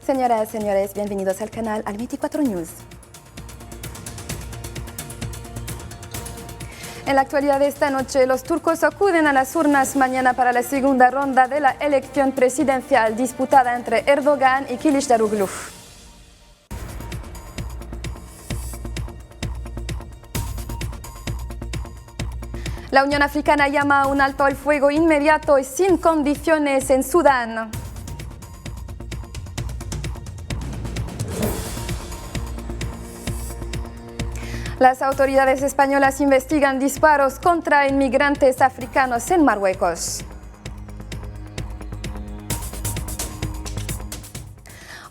Señoras, señores, bienvenidos al canal Al 24 News. En la actualidad de esta noche, los turcos acuden a las urnas mañana para la segunda ronda de la elección presidencial disputada entre Erdogan y Kılıçdaroğlu. La Unión Africana llama a un alto al fuego inmediato y sin condiciones en Sudán. Las autoridades españolas investigan disparos contra inmigrantes africanos en Marruecos.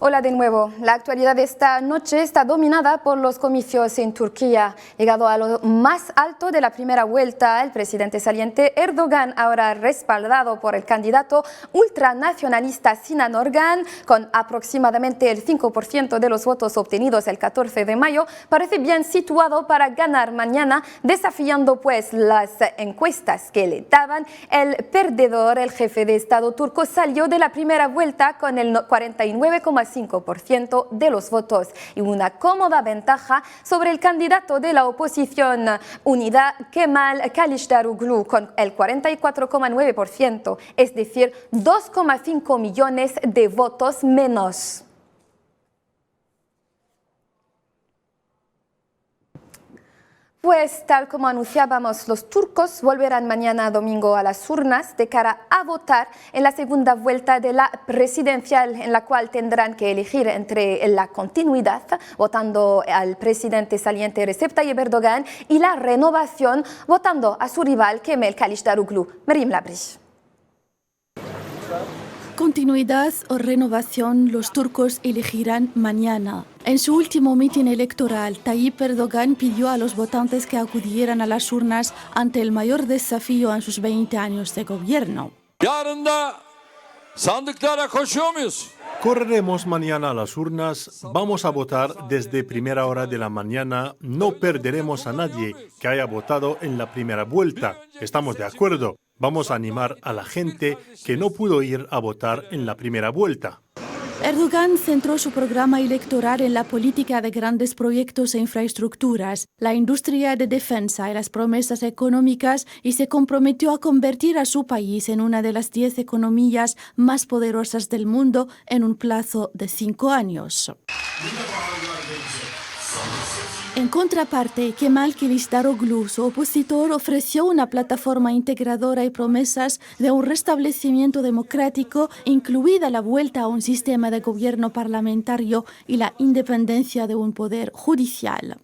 Hola de nuevo. La actualidad de esta noche está dominada por los comicios en Turquía. Llegado a lo más alto de la primera vuelta, el presidente saliente Erdogan, ahora respaldado por el candidato ultranacionalista Sinan Ogan, con aproximadamente el 5% de los votos obtenidos el 14 de mayo, parece bien situado para ganar mañana, desafiando pues las encuestas que le daban. El perdedor, el jefe de Estado turco, salió de la primera vuelta con el 49,5% de los votos y una cómoda ventaja sobre el candidato de la oposición unida Kemal Kılıçdaroğlu con el 44,9%, es decir, 2,5 millones de votos menos. Pues tal como anunciábamos, los turcos volverán mañana domingo a las urnas de cara a votar en la segunda vuelta de la presidencial, en la cual tendrán que elegir entre la continuidad, votando al presidente saliente Recep Tayyip Erdogan, y la renovación, votando a su rival Kemal Kılıçdaroğlu. Meryem Labrich. Continuidad o renovación, los turcos elegirán mañana. En su último mitin electoral, Tayyip Erdogan pidió a los votantes que acudieran a las urnas ante el mayor desafío en sus 20 años de gobierno. Yarın da sandıklara koşuyor muyuz? Correremos mañana a las urnas, vamos a votar desde primera hora de la mañana, no perderemos a nadie que haya votado en la primera vuelta. Estamos de acuerdo, vamos a animar a la gente que no pudo ir a votar en la primera vuelta. Erdogan centró su programa electoral en la política de grandes proyectos e infraestructuras, la industria de defensa y las promesas económicas, y se comprometió a convertir a su país en una de las 10 economías más poderosas del mundo en un plazo de 5 años. En contraparte, Kemal Kılıçdaroğlu, su opositor, ofreció una plataforma integradora y promesas de un restablecimiento democrático, incluida la vuelta a un sistema de gobierno parlamentario y la independencia de un poder judicial.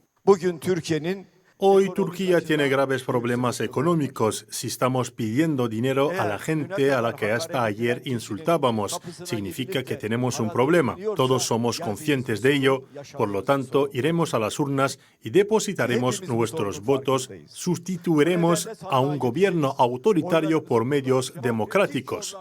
Hoy Turquía tiene graves problemas económicos. Si estamos pidiendo dinero a la gente a la que hasta ayer insultábamos, significa que tenemos un problema. Todos somos conscientes de ello, por lo tanto, iremos a las urnas y depositaremos nuestros votos, sustituiremos a un gobierno autoritario por medios democráticos.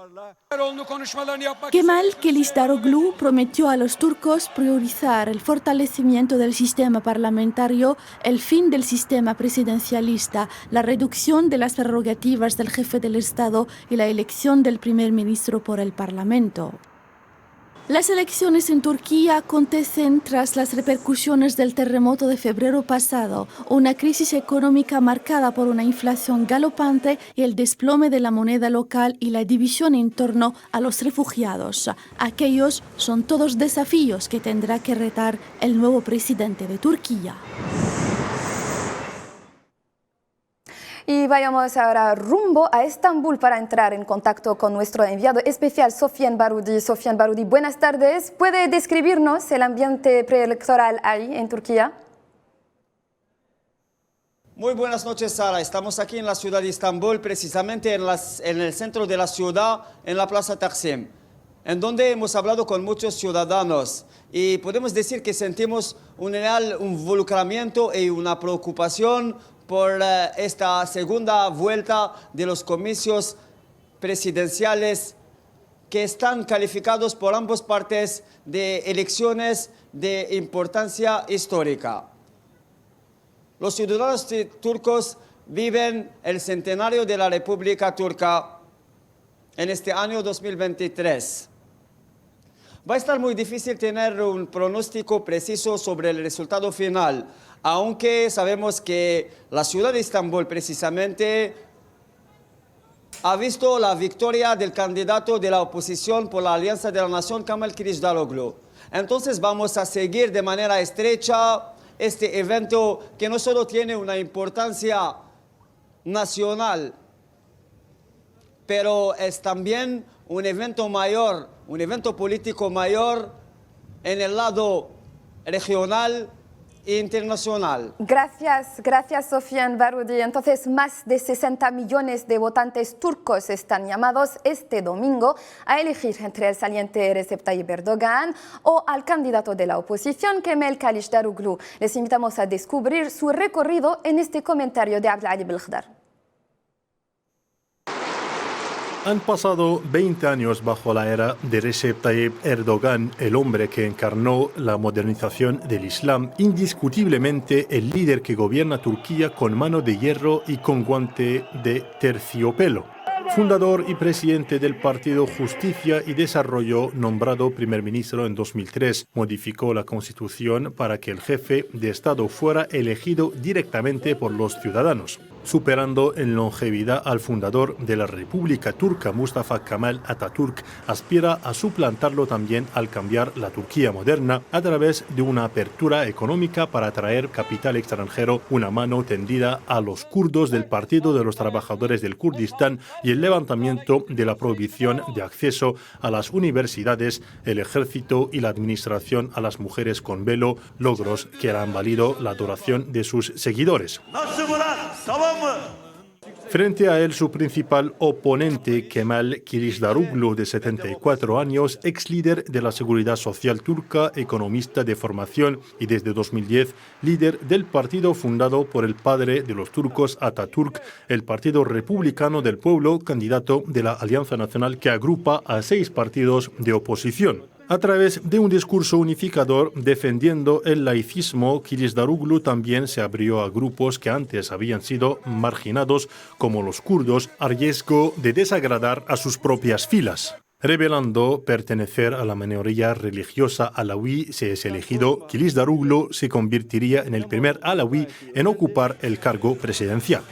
Kemal Kılıçdaroğlu prometió a los turcos priorizar el fortalecimiento del sistema parlamentario, el fin del sistema presidencialista, la reducción de las prerrogativas del jefe del Estado y la elección del primer ministro por el Parlamento. Las elecciones en Turquía acontecen tras las repercusiones del terremoto de febrero pasado, una crisis económica marcada por una inflación galopante y el desplome de la moneda local y la división en torno a los refugiados. Aquellos son todos desafíos que tendrá que retar el nuevo presidente de Turquía. Y vayamos ahora rumbo a Estambul para entrar en contacto con nuestro enviado especial, Sofian Barudi. Sofian Barudi, buenas tardes. ¿Puede describirnos el ambiente preelectoral ahí en Turquía? Muy buenas noches, Sara. Estamos aquí en la ciudad de Estambul, precisamente en el centro de la ciudad, en la Plaza Taksim, en donde hemos hablado con muchos ciudadanos y podemos decir que sentimos un real involucramiento y una preocupación por esta segunda vuelta de los comicios presidenciales que están calificados por ambas partes de elecciones de importancia histórica. Los ciudadanos turcos viven el centenario de la República Turca en este año 2023. Va a estar muy difícil tener un pronóstico preciso sobre el resultado final, aunque sabemos que la ciudad de Estambul precisamente ha visto la victoria del candidato de la oposición por la Alianza de la Nación, Kemal Kılıçdaroğlu. Entonces vamos a seguir de manera estrecha este evento que no solo tiene una importancia nacional, pero es también un evento mayor, un evento político mayor en el lado regional e internacional. Gracias Sofian Barudi. Entonces, más de 60 millones de votantes turcos están llamados este domingo a elegir entre el saliente Recep Tayyip Erdogan o al candidato de la oposición, Kemal Kılıçdaroğlu. Les invitamos a descubrir su recorrido en este comentario de Abdulali Belkhdar. Han pasado 20 años bajo la era de Recep Tayyip Erdogan, el hombre que encarnó la modernización del Islam, indiscutiblemente el líder que gobierna Turquía con mano de hierro y con guante de terciopelo. Fundador y presidente del Partido Justicia y Desarrollo, nombrado primer ministro en 2003, modificó la Constitución para que el jefe de Estado fuera elegido directamente por los ciudadanos, superando en longevidad al fundador de la República Turca, Mustafa Kemal Atatürk. Aspira a suplantarlo también al cambiar la Turquía moderna a través de una apertura económica para atraer capital extranjero, una mano tendida a los kurdos del Partido de los Trabajadores del Kurdistán y el levantamiento de la prohibición de acceso a las universidades, el ejército y la administración a las mujeres con velo, logros que han valido la adoración de sus seguidores. Frente a él, su principal oponente, Kemal Kılıçdaroğlu, de 74 años, ex líder de la Seguridad Social turca, economista de formación y desde 2010 líder del partido fundado por el padre de los turcos, Atatürk, el Partido Republicano del Pueblo, candidato de la Alianza Nacional que agrupa a 6 partidos de oposición. A través de un discurso unificador defendiendo el laicismo, Kılıçdaroğlu también se abrió a grupos que antes habían sido marginados, como los kurdos, a riesgo de desagradar a sus propias filas. Revelando pertenecer a la minoría religiosa alawí, si es elegido, Kılıçdaroğlu se convertiría en el primer alawí en ocupar el cargo presidencial.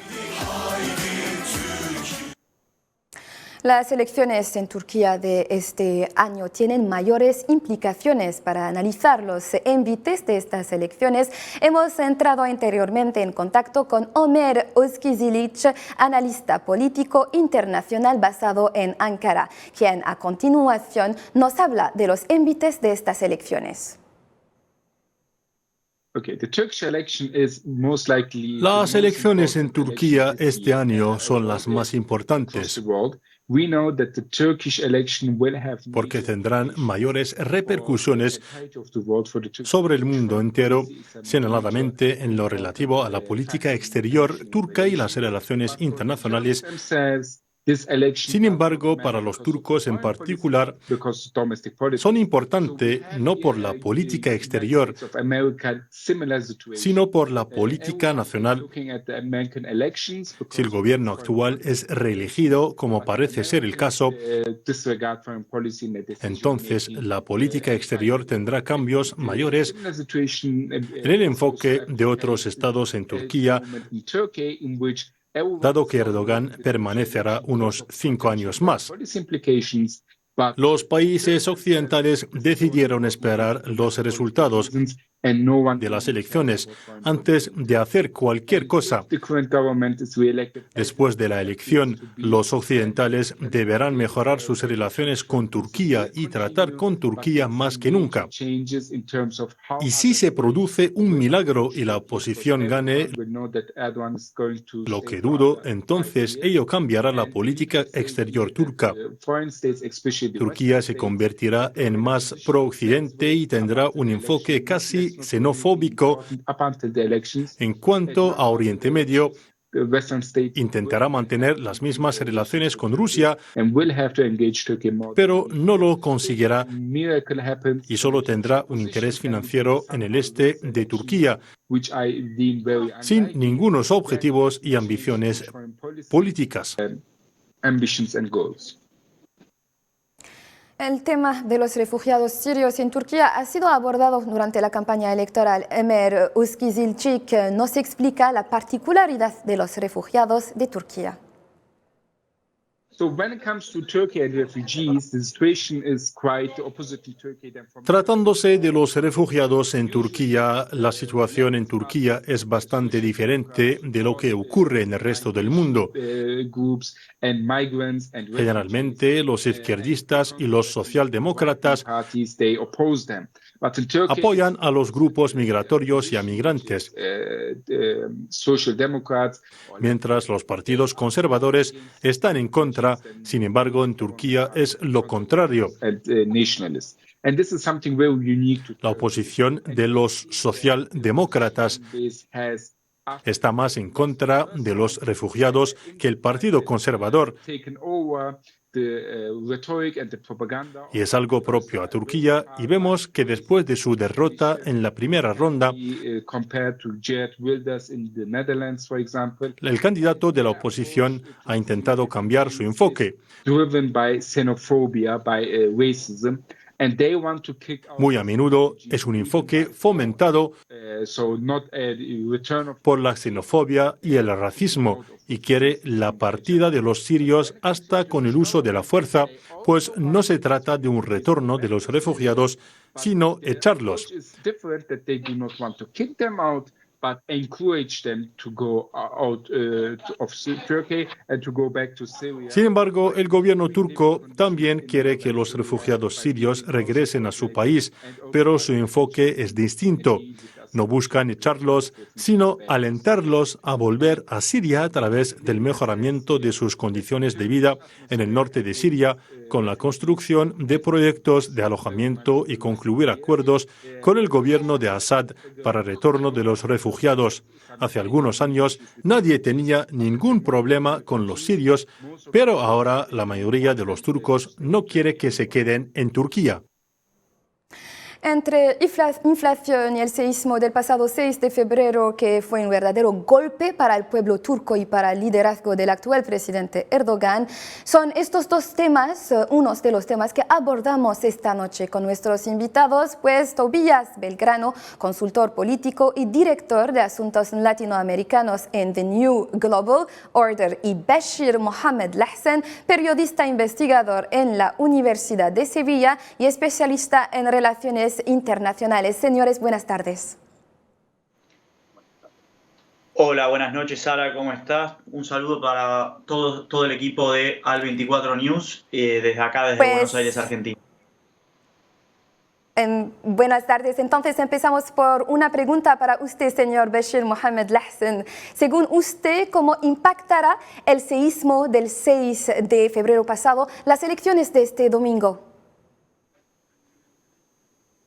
Las elecciones en Turquía de este año tienen mayores implicaciones. Para analizar los envites de estas elecciones, hemos entrado anteriormente en contacto con Ömer Özkizilic, analista político internacional basado en Ankara, quien a continuación nos habla de los envites de estas elecciones. Las elecciones en Turquía este año son las más importantes, porque tendrán mayores repercusiones sobre el mundo entero, señaladamente en lo relativo a la política exterior turca y las relaciones internacionales. Sin embargo, para los turcos en particular, son importantes no por la política exterior, sino por la política nacional. Si el gobierno actual es reelegido, como parece ser el caso, entonces la política exterior tendrá cambios mayores en el enfoque de otros estados en Turquía, dado que Erdogan permanecerá unos 5 años más. Los países occidentales decidieron esperar los resultados de las elecciones antes de hacer cualquier cosa. Después de la elección, los occidentales deberán mejorar sus relaciones con Turquía y tratar con Turquía más que nunca. Y si se produce un milagro y la oposición gane, lo que dudo, entonces ello cambiará la política exterior turca. Turquía se convertirá en más pro-occidente y tendrá un enfoque casi xenofóbico. En cuanto a Oriente Medio, intentará mantener las mismas relaciones con Rusia, pero no lo conseguirá y solo tendrá un interés financiero en el este de Turquía, sin ningunos objetivos y ambiciones políticas. El tema de los refugiados sirios en Turquía ha sido abordado durante la campaña electoral. Ömer Uskizilcik nos explica la particularidad de los refugiados de Turquía. Tratándose de los refugiados en Turquía, la situación en Turquía es bastante diferente de lo que ocurre en el resto del mundo. Generalmente, los izquierdistas y los socialdemócratas apoyan a los grupos migratorios y a migrantes, mientras los partidos conservadores están en contra. Sin embargo, en Turquía es lo contrario. La oposición de los socialdemócratas está más en contra de los refugiados que el Partido Conservador, y es algo propio a Turquía, y vemos que después de su derrota en la primera ronda, el candidato de la oposición ha intentado cambiar su enfoque. Muy a menudo es un enfoque fomentado por la xenofobia y el racismo, y quiere la partida de los sirios hasta con el uso de la fuerza, pues no se trata de un retorno de los refugiados, sino echarlos. Sin embargo, el gobierno turco también quiere que los refugiados sirios regresen a su país, pero su enfoque es distinto. No buscan echarlos, sino alentarlos a volver a Siria a través del mejoramiento de sus condiciones de vida en el norte de Siria, con la construcción de proyectos de alojamiento y concluir acuerdos con el gobierno de Assad para el retorno de los refugiados. Hace algunos años nadie tenía ningún problema con los sirios, pero ahora la mayoría de los turcos no quiere que se queden en Turquía. Entre inflación y el seísmo del pasado 6 de febrero, que fue un verdadero golpe para el pueblo turco y para el liderazgo del actual presidente Erdogan, son estos dos temas, unos de los temas que abordamos esta noche con nuestros invitados, pues Tobías Belgrano, consultor político y director de asuntos latinoamericanos en The New Global Order, y Bashir Mohamed Lahsen, periodista investigador en la Universidad de Sevilla y especialista en relaciones internacionales. Señores, buenas tardes. Hola, buenas noches, Sara, ¿cómo estás? Un saludo para todo el equipo de Al24 News, desde acá, desde Buenos Aires, Argentina. Buenas tardes. Entonces empezamos por una pregunta para usted, señor Bashir Mohamed Lahsen. Según usted, ¿cómo impactará el seísmo del 6 de febrero pasado las elecciones de este domingo?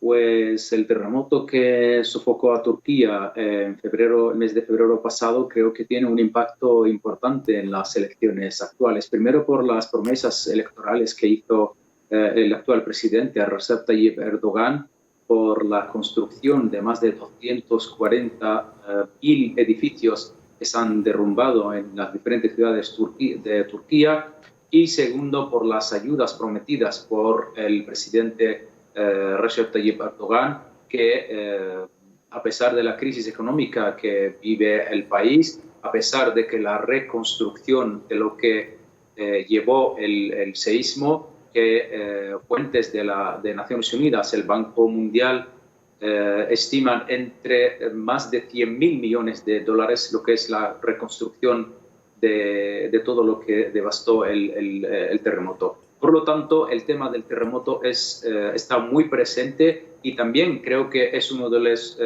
Pues el terremoto que sofocó a Turquía en febrero, el mes de febrero pasado, creo que tiene un impacto importante en las elecciones actuales. Primero por las promesas electorales que hizo el actual presidente Recep Tayyip Erdogan, por la construcción de más de 240.000 edificios que se han derrumbado en las diferentes ciudades de Turquía, y segundo por las ayudas prometidas por el presidente Recep Tayyip Erdogan, que a pesar de la crisis económica que vive el país, a pesar de que la reconstrucción de lo que llevó el seísmo, que fuentes de Naciones Unidas, el Banco Mundial, estiman entre más de 100.000 millones de dólares lo que es la reconstrucción de todo lo que devastó el terremoto. Por lo tanto, el tema del terremoto está muy presente, y también creo que es uno de los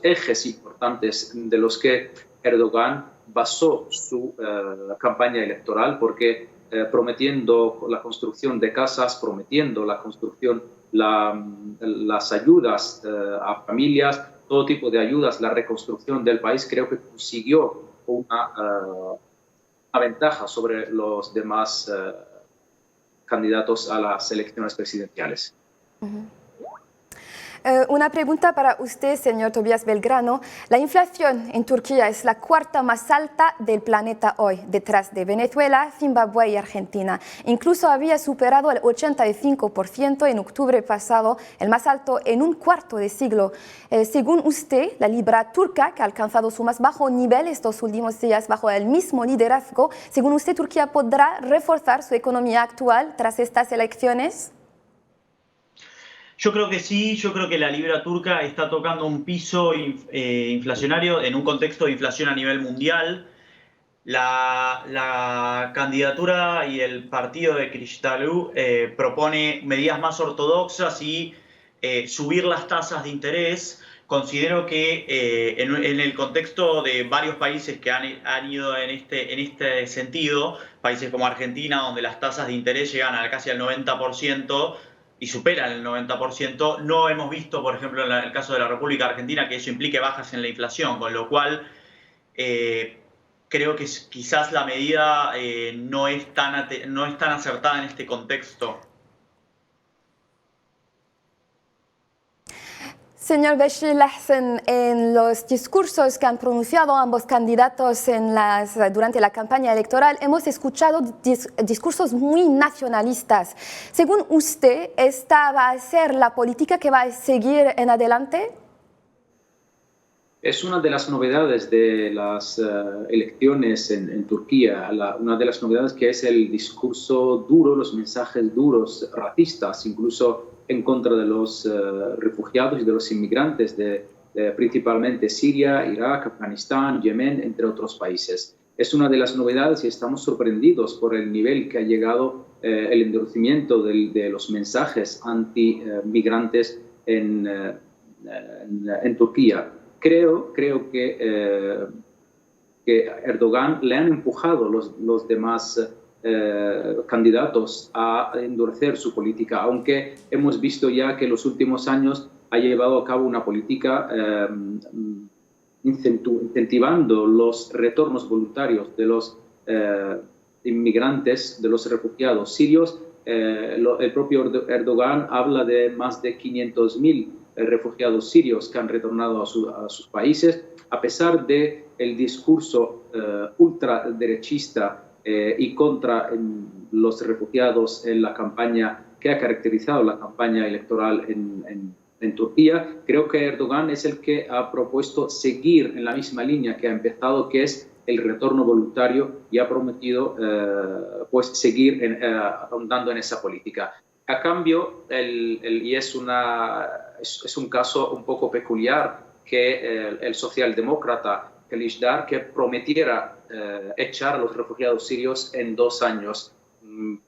ejes importantes de los que Erdogan basó su campaña electoral, porque prometiendo la construcción de casas, prometiendo la construcción, las ayudas a familias, todo tipo de ayudas, la reconstrucción del país, creo que consiguió una ventaja sobre los demás candidatos a las elecciones presidenciales. Una pregunta para usted, señor Tobias Belgrano. La inflación en Turquía es la cuarta más alta del planeta hoy, detrás de Venezuela, Zimbabue y Argentina. Incluso había superado el 85% en octubre pasado, el más alto en un cuarto de siglo. Según usted, la libra turca, que ha alcanzado su más bajo nivel estos últimos días bajo el mismo liderazgo, según usted, ¿Turquía podrá reforzar su economía actual tras estas elecciones? Yo creo que sí, yo creo que la libra turca está tocando un piso inflacionario en un contexto de inflación a nivel mundial. La candidatura y el partido de Kılıçdaroğlu propone medidas más ortodoxas y subir las tasas de interés. Considero que en el contexto de varios países que han ido en este sentido, países como Argentina, donde las tasas de interés llegan a casi al 90%, y superan el 90%, no hemos visto, por ejemplo, en el caso de la República Argentina, que eso implique bajas en la inflación, con lo cual creo que quizás la medida no es tan acertada en este contexto. Señor Beşir Lahsen, en los discursos que han pronunciado ambos candidatos durante la campaña electoral, hemos escuchado discursos muy nacionalistas. Según usted, ¿esta va a ser la política que va a seguir en adelante? Es una de las novedades de las elecciones en Turquía, una de las novedades que es el discurso duro, los mensajes duros, racistas, incluso en contra de los refugiados y de los inmigrantes de principalmente Siria, Irak, Afganistán, Yemen, entre otros países. Es una de las novedades y estamos sorprendidos por el nivel que ha llegado el endurecimiento de los mensajes anti-migrantes en Turquía. Creo que Erdogan le han empujado los demás candidatos a endurecer su política, aunque hemos visto ya que en los últimos años ha llevado a cabo una política incentivando los retornos voluntarios de los inmigrantes, de los refugiados sirios. El propio Erdogan habla de más de 500.000 refugiados sirios que han retornado a sus países, a pesar del discurso ultraderechista y contra los refugiados en la campaña que ha caracterizado la campaña electoral en Turquía. Creo que Erdogan es el que ha propuesto seguir en la misma línea que ha empezado, que es el retorno voluntario, y ha prometido pues seguir ahondando en esa política. A cambio, y es un caso un poco peculiar, que el socialdemócrata Kılıçdaroğlu, que prometiera echar a los refugiados sirios en 2 años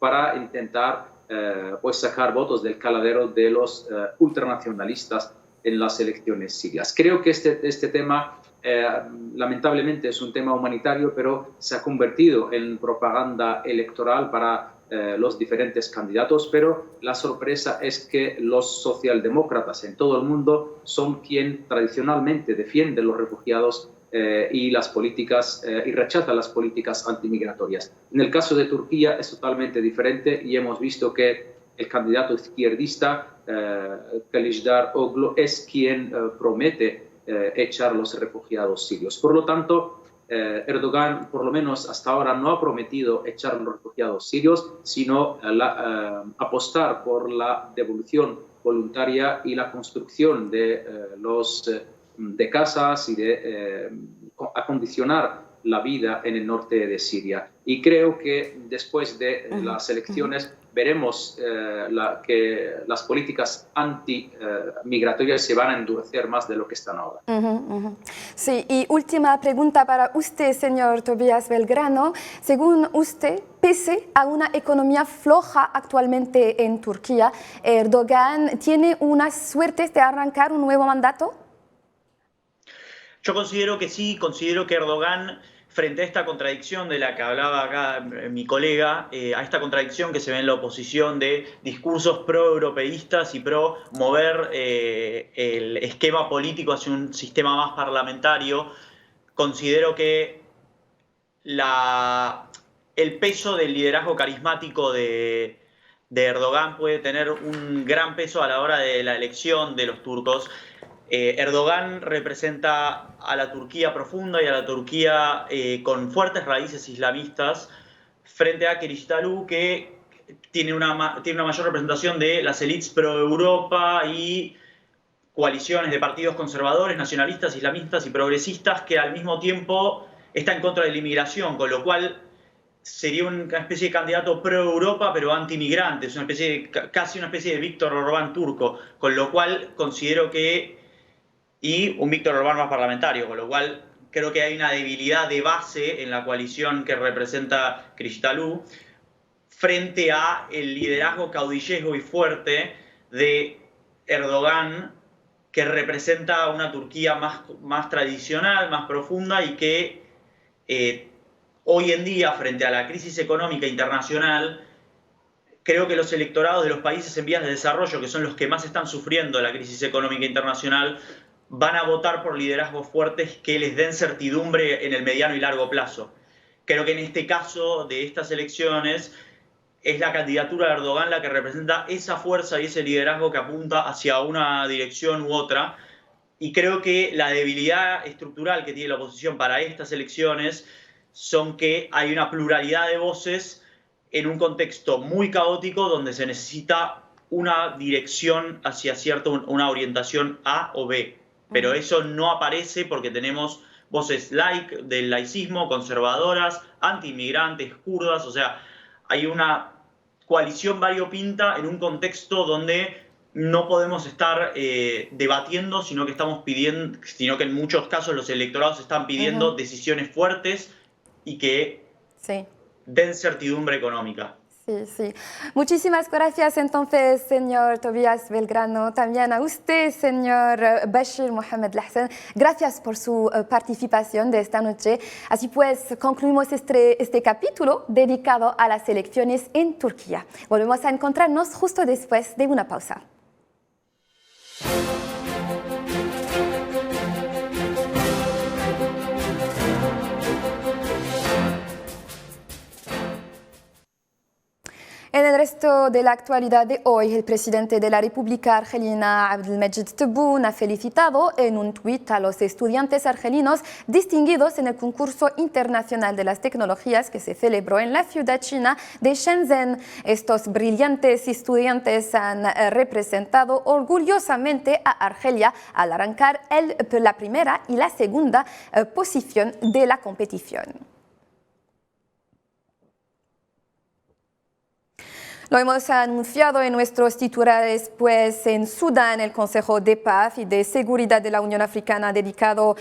para intentar pues sacar votos del caladero de los ultranacionalistas en las elecciones sirias. Creo que este tema lamentablemente es un tema humanitario, pero se ha convertido en propaganda electoral para los diferentes candidatos, pero la sorpresa es que los socialdemócratas en todo el mundo son quien tradicionalmente defiende los refugiados y las políticas y rechaza las políticas antimigratorias. En el caso de Turquía es totalmente diferente y hemos visto que el candidato izquierdista Kılıçdaroğlu es quien promete echar los refugiados sirios. Por lo tanto, Erdogan, por lo menos hasta ahora, no ha prometido echar a los refugiados sirios, sino apostar por la devolución voluntaria y la construcción de casas y de acondicionar la vida en el norte de Siria. Y creo que después de las elecciones veremos que las políticas antimigratorias se van a endurecer más de lo que están ahora. Sí, y última pregunta para usted, señor Tobias Belgrano. Según usted, pese a una economía floja actualmente en Turquía, ¿Erdogan tiene unas suertes de arrancar un nuevo mandato? Yo considero que sí, considero que Erdogan, frente a esta contradicción de la que hablaba acá mi colega, a esta contradicción que se ve en la oposición de discursos pro-europeístas y pro mover el esquema político hacia un sistema más parlamentario, considero que el peso del liderazgo carismático de de Erdogan puede tener un gran peso a la hora de la elección de los turcos. Erdogan representa a la Turquía profunda y a la Turquía con fuertes raíces islamistas frente a Kılıçdaroğlu, que tiene una mayor representación de las élites pro-Europa y coaliciones de partidos conservadores, nacionalistas, islamistas y progresistas, que al mismo tiempo está en contra de la inmigración, con lo cual sería una especie de candidato pro-Europa pero anti-migrante, es casi una especie de Víctor Orbán turco, con lo cual considero que, y un Víctor Orbán más parlamentario, con lo cual creo que hay una debilidad de base en la coalición que representa Kılıçdaroğlu frente a el liderazgo caudillesco y fuerte de Erdogan, que representa una Turquía más tradicional, más profunda y que hoy en día, frente a la crisis económica internacional, creo que los electorados de los países en vías de desarrollo, que son los que más están sufriendo la crisis económica internacional, van a votar por liderazgos fuertes que les den certidumbre en el mediano y largo plazo. Creo que en este caso de estas elecciones es la candidatura de Erdogan la que representa esa fuerza y ese liderazgo que apunta hacia una dirección u otra. Y creo que la debilidad estructural que tiene la oposición para estas elecciones son que hay una pluralidad de voces en un contexto muy caótico donde se necesita una dirección hacia una orientación A o B. Pero eso no aparece porque tenemos voces del laicismo, conservadoras, anti-inmigrantes, kurdas, o sea, hay una coalición variopinta en un contexto donde no podemos estar debatiendo, sino que en muchos casos los electorados están pidiendo decisiones fuertes y que den certidumbre económica. Sí, sí. Muchísimas gracias entonces, señor Tobías Belgrano. También a usted, señor Bashir Mohamed Lahsen. Gracias por su participación de esta noche. Así pues, concluimos este capítulo dedicado a las elecciones en Turquía. Volvemos a encontrarnos justo después de una pausa. En el resto de la actualidad de hoy, el presidente de la República Argelina, Abdelmejid Tebboune, ha felicitado en un tuit a los estudiantes argelinos distinguidos en el concurso internacional de las tecnologías que se celebró en la ciudad china de Shenzhen. Estos brillantes estudiantes han representado orgullosamente a Argelia al arrancar la primera y la segunda posición de la competición. Lo hemos anunciado en nuestros titulares, pues en Sudán el Consejo de Paz y de Seguridad de la Unión Africana ha dedicado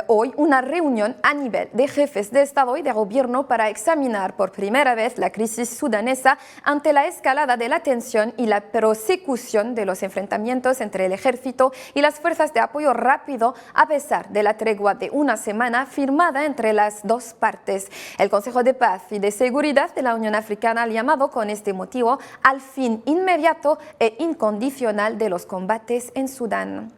hoy una reunión a nivel de jefes de Estado y de Gobierno para examinar por primera vez la crisis sudanesa ante la escalada de la tensión y la persecución de los enfrentamientos entre el ejército y las fuerzas de apoyo rápido, a pesar de la tregua de una semana firmada entre las dos partes. El Consejo de Paz y de Seguridad de la Unión Africana ha llamado con este motivo al fin inmediato e incondicional de los combates en Sudán.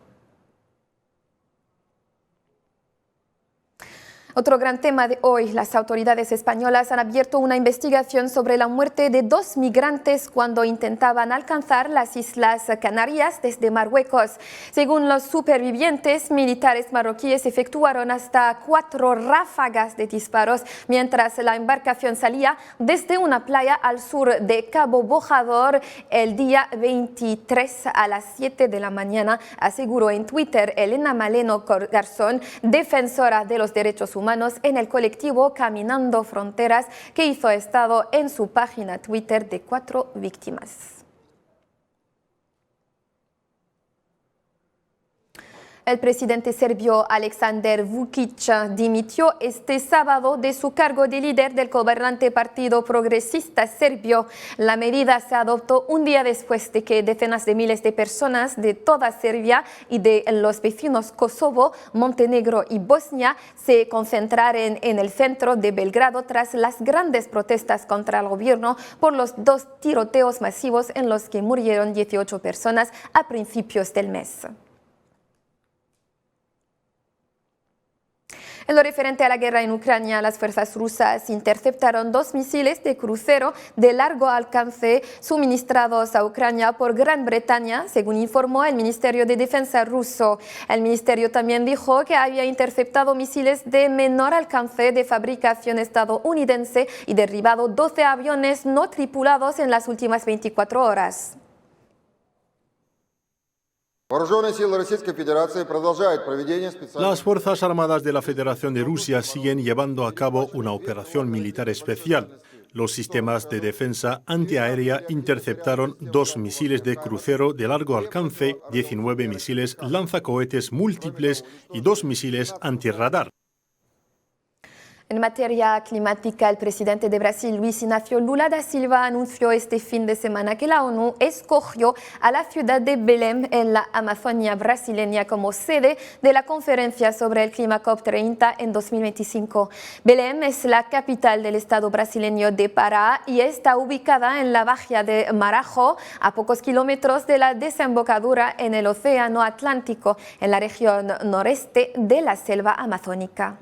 Otro gran tema de hoy, las autoridades españolas han abierto una investigación sobre la muerte de 2 migrantes cuando intentaban alcanzar las Islas Canarias desde Marruecos. Según los supervivientes, militares marroquíes efectuaron hasta 4 ráfagas de disparos mientras la embarcación salía desde una playa al sur de Cabo Bojador el día 23 a las 7 de la mañana, aseguró en Twitter Elena Maleno Garzón, defensora de los derechos humanos en el colectivo Caminando Fronteras, que hizo estado en su página Twitter de 4 víctimas. El presidente serbio Aleksandar Vučić dimitió este sábado de su cargo de líder del gobernante Partido Progresista Serbio. La medida se adoptó un día después de que decenas de miles de personas de toda Serbia y de los vecinos Kosovo, Montenegro y Bosnia se concentraran en el centro de Belgrado tras las grandes protestas contra el gobierno por los 2 tiroteos masivos en los que murieron 18 personas a principios del mes. En lo referente a la guerra en Ucrania, las fuerzas rusas interceptaron 2 misiles de crucero de largo alcance suministrados a Ucrania por Gran Bretaña, según informó el Ministerio de Defensa ruso. El ministerio también dijo que había interceptado misiles de menor alcance de fabricación estadounidense y derribado 12 aviones no tripulados en las últimas 24 horas. Las Fuerzas Armadas de la Federación de Rusia siguen llevando a cabo una operación militar especial. Los sistemas de defensa antiaérea interceptaron 2 misiles de crucero de largo alcance, 19 misiles lanzacohetes múltiples y 2 misiles antirradar. En materia climática, el presidente de Brasil, Luis Inácio Lula da Silva, anunció este fin de semana que la ONU escogió a la ciudad de Belém, en la Amazonia brasileña, como sede de la conferencia sobre el clima COP30 en 2025. Belém es la capital del estado brasileño de Pará y está ubicada en la bahía de Marajo, a pocos kilómetros de la desembocadura en el Océano Atlántico, en la región noreste de la selva amazónica.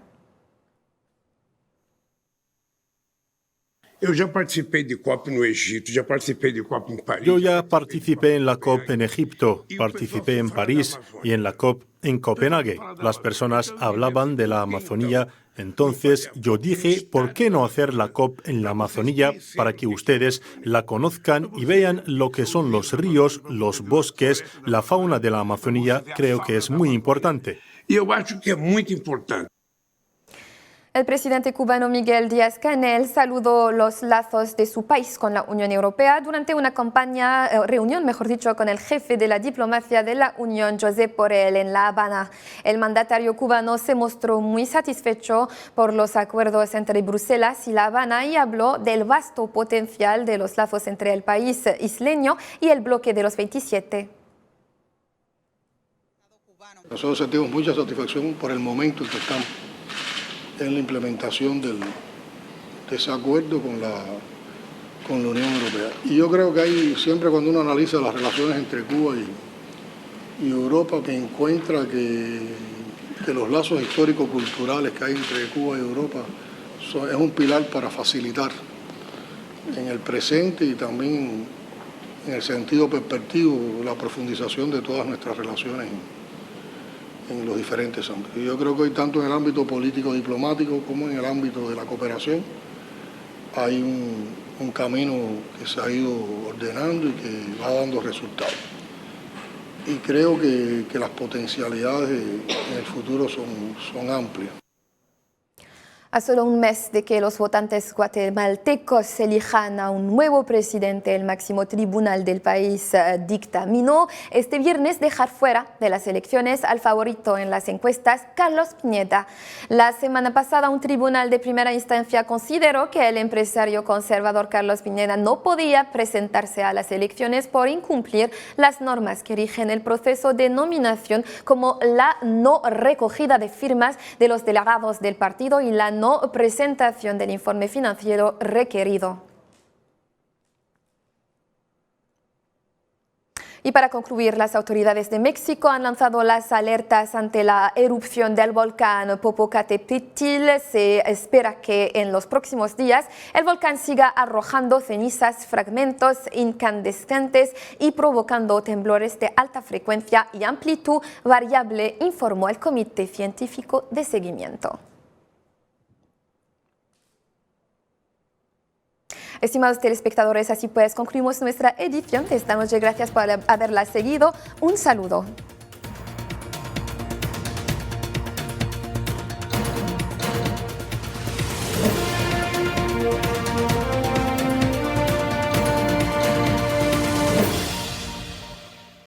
Eu já participei de COP no Egito, já participei de COP em Paris. Yo ya participé en la COP en Egipto, participé en París y en la COP en Copenhague. Las personas hablaban de la Amazonía, entonces yo dije, ¿por qué no hacer la COP en la Amazonía para que ustedes la conozcan y vean lo que son los ríos, los bosques, la fauna de la Amazonía? Creo que es muy importante. E eu acho que é muito importante. El presidente cubano Miguel Díaz-Canel saludó los lazos de su país con la Unión Europea durante una reunión con el jefe de la diplomacia de la Unión, Josep Borrell, en La Habana. El mandatario cubano se mostró muy satisfecho por los acuerdos entre Bruselas y La Habana y habló del vasto potencial de los lazos entre el país isleño y el bloque de los 27. Nosotros sentimos mucha satisfacción por el momento en que estamos en la implementación de ese acuerdo con la Unión Europea. Y yo creo que siempre cuando uno analiza las relaciones entre Cuba y Europa, que encuentra que los lazos histórico-culturales que hay entre Cuba y Europa es un pilar para facilitar en el presente y también en el sentido perspectivo la profundización de todas nuestras relaciones en los diferentes ámbitos. Yo creo que hoy, tanto en el ámbito político-diplomático como en el ámbito de la cooperación, hay un camino que se ha ido ordenando y que va dando resultados. Y creo que las potencialidades en el futuro son amplias. A solo un mes de que los votantes guatemaltecos elijan a un nuevo presidente, el máximo tribunal del país dictaminó este viernes dejar fuera de las elecciones al favorito en las encuestas, Carlos Piñera. La semana pasada, un tribunal de primera instancia consideró que el empresario conservador Carlos Piñera no podía presentarse a las elecciones por incumplir las normas que rigen el proceso de nominación, como la no recogida de firmas de los delegados del partido y la no presentación del informe financiero requerido. Y para concluir, las autoridades de México han lanzado las alertas ante la erupción del volcán Popocatépetl. Se espera que en los próximos días el volcán siga arrojando cenizas, fragmentos incandescentes y provocando temblores de alta frecuencia y amplitud variable, informó el Comité Científico de Seguimiento. Estimados telespectadores, así pues concluimos nuestra edición. Te damos gracias por haberla seguido. Un saludo.